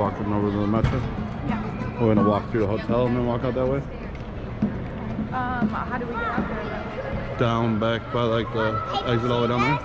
walking over to the metro? Yeah. We're gonna walk through the hotel and then walk out that way? How do we get out there? Down back by like the exit all the way down there?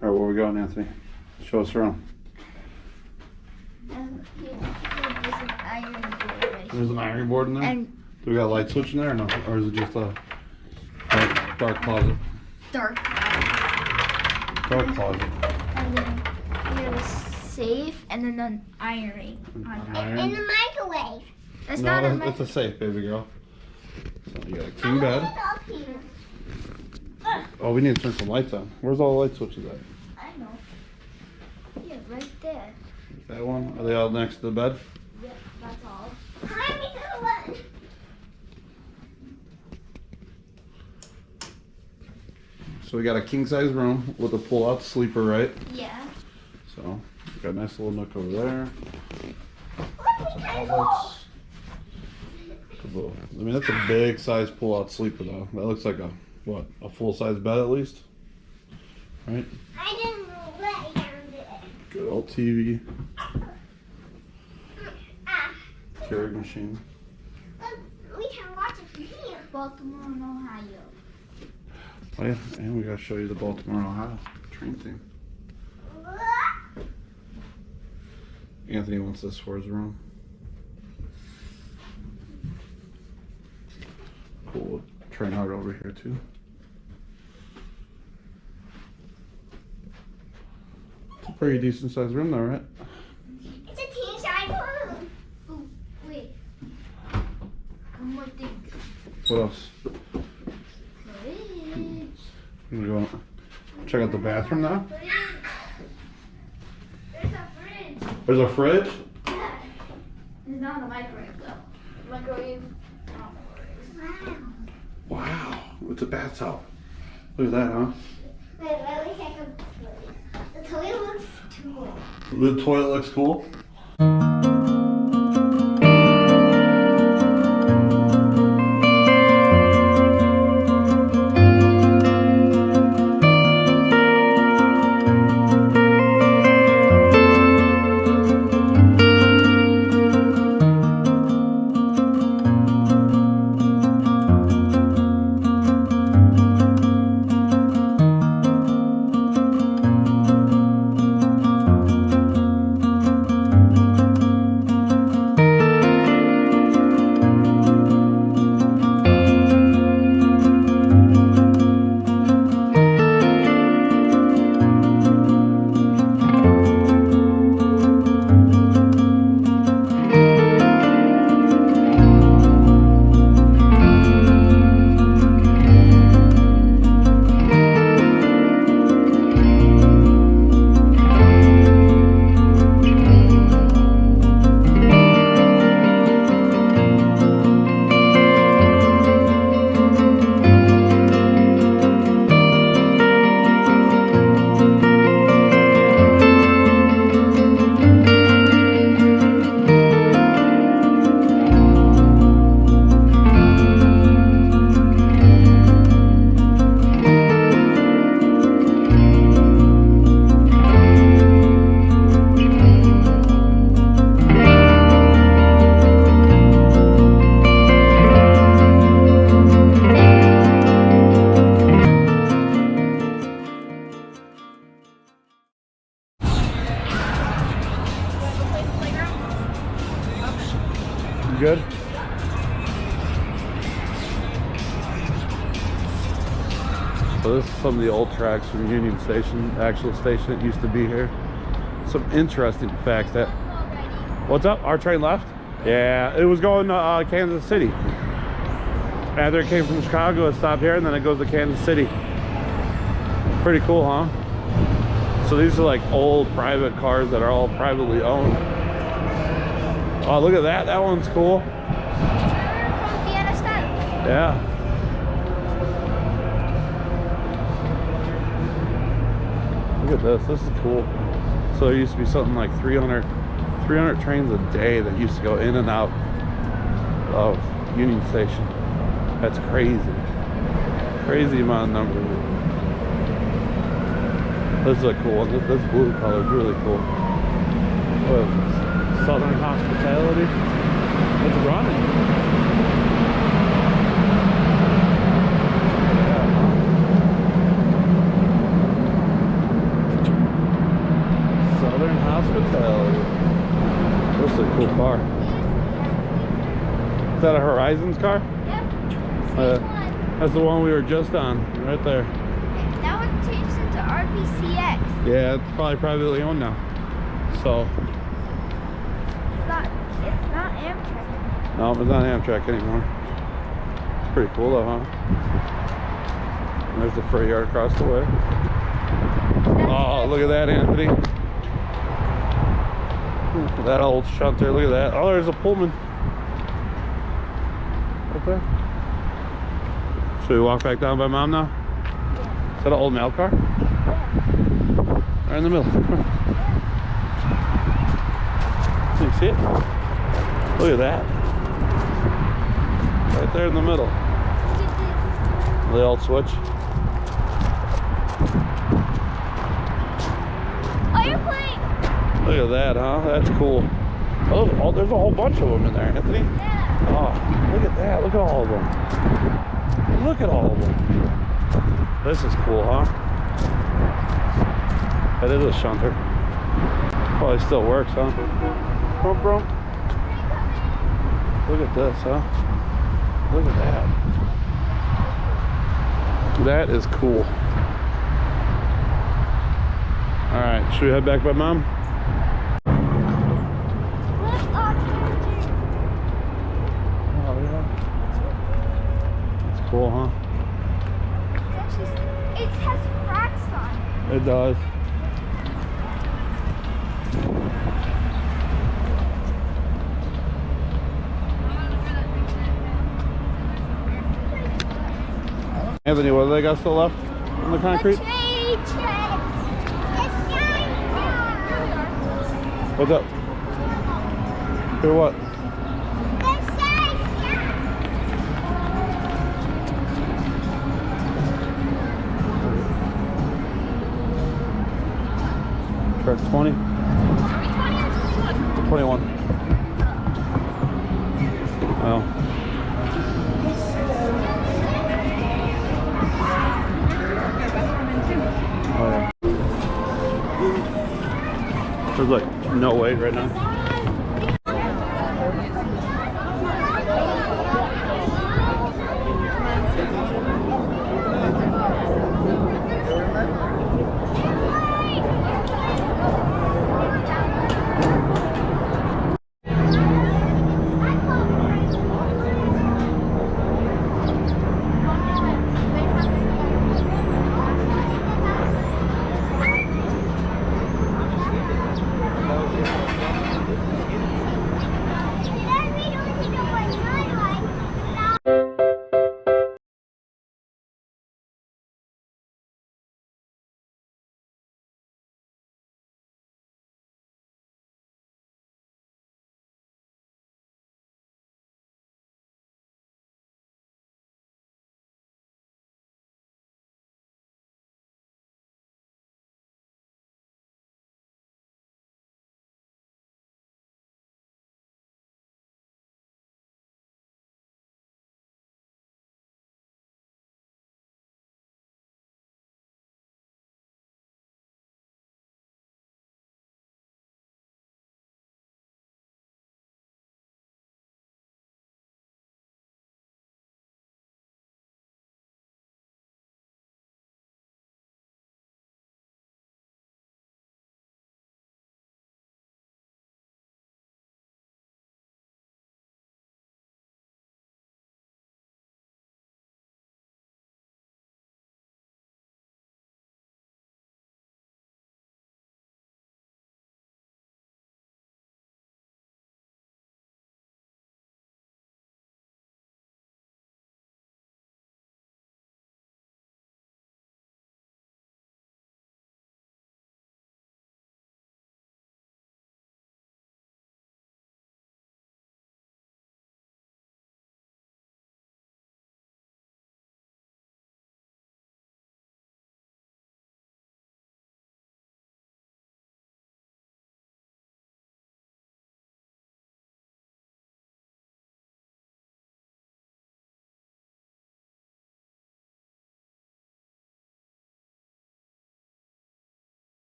Alright, where we going, Anthony? Show us around. There's an iron board in there? Do we got a light switch in there or no? Or is it just a dark closet? Dark closet. And then we have a safe and then an ironing. In the microwave. That's not a it's a safe, baby girl. So you got a king bed. Oh, we need to turn some lights on. Where's all the light switches at? I know. Yeah, right there. That one? Are they all next to the bed? Yep, that's all. So we got a king size room with a pull out sleeper, right? Yeah. So we got a nice little nook over there. Some outlets. I mean, that's a big size pull out sleeper though. That looks like a, what, a full size bed at least? Right? I didn't let down it. Good old TV. Keurig machine. We can watch it from here. Baltimore and Ohio. Oh yeah, and we gotta show you the Baltimore, Ohio train thing. Anthony wants this for his room. Cool train hard over here too. It's a pretty decent sized room though, right? It's a teen size room. Oh, wait. One more thing. What else? Fridge. You wanna go check out the bathroom now? There's a fridge. There's a fridge? Yeah. It's not a microwave though. Microwave. Wow, it's a bath towel. Look at that, huh? Wait, let me check the toilet looks too old. The toilet looks cool. You good? So this is some of the old tracks from Union Station, the actual station that used to be here. Some interesting facts that... What's up? Our train left? Yeah, it was going to Kansas City. After it came from Chicago, it stopped here and then it goes to Kansas City. Pretty cool, huh? So these are like old private cars that are all privately owned. Oh, look at that. That one's cool. Yeah. Look at this. This is cool. So there used to be something like 300 trains a day that used to go in and out of Union Station. That's crazy. Crazy amount of numbers. This is a cool one. This blue color is really cool. What is this? Southern Hospitality. It's running. Southern Hospitality. This is a cool car. Is that a Horizons car? Yep. Same one. That's the one we were just on, right there. That one changed into RPCX. Yeah, it's probably privately owned now. So, It's not Amtrak. no, it's not Amtrak anymore. It's pretty cool though, huh? And there's the freight yard across the way. Oh, look at that, Anthony. That old shunter, look at that. Oh, there's a Pullman. Right there. Should we walk back down by Mom now? Is that an old mail car? Right in the middle. You see it? Look at that. Right there in the middle. The old switch. Airplane! Look at that, huh? That's cool. Oh, there's a whole bunch of them in there, Anthony. Yeah. Oh, look at that. Look at all of them. Look at all of them. This is cool, huh? That is a shunter. Probably still works, huh? Come on, bro. Look at this, huh? Look at that. That is cool. All right, should we head back by Mom? What's on tangent? Oh, yeah. It's cool, huh? It has cracks on it. It does. Anthony, what do they got still left on the concrete? The train tracks. What's up? Here, what? Track 20? 21. Oh. Oh, yeah. There's like no wait right now.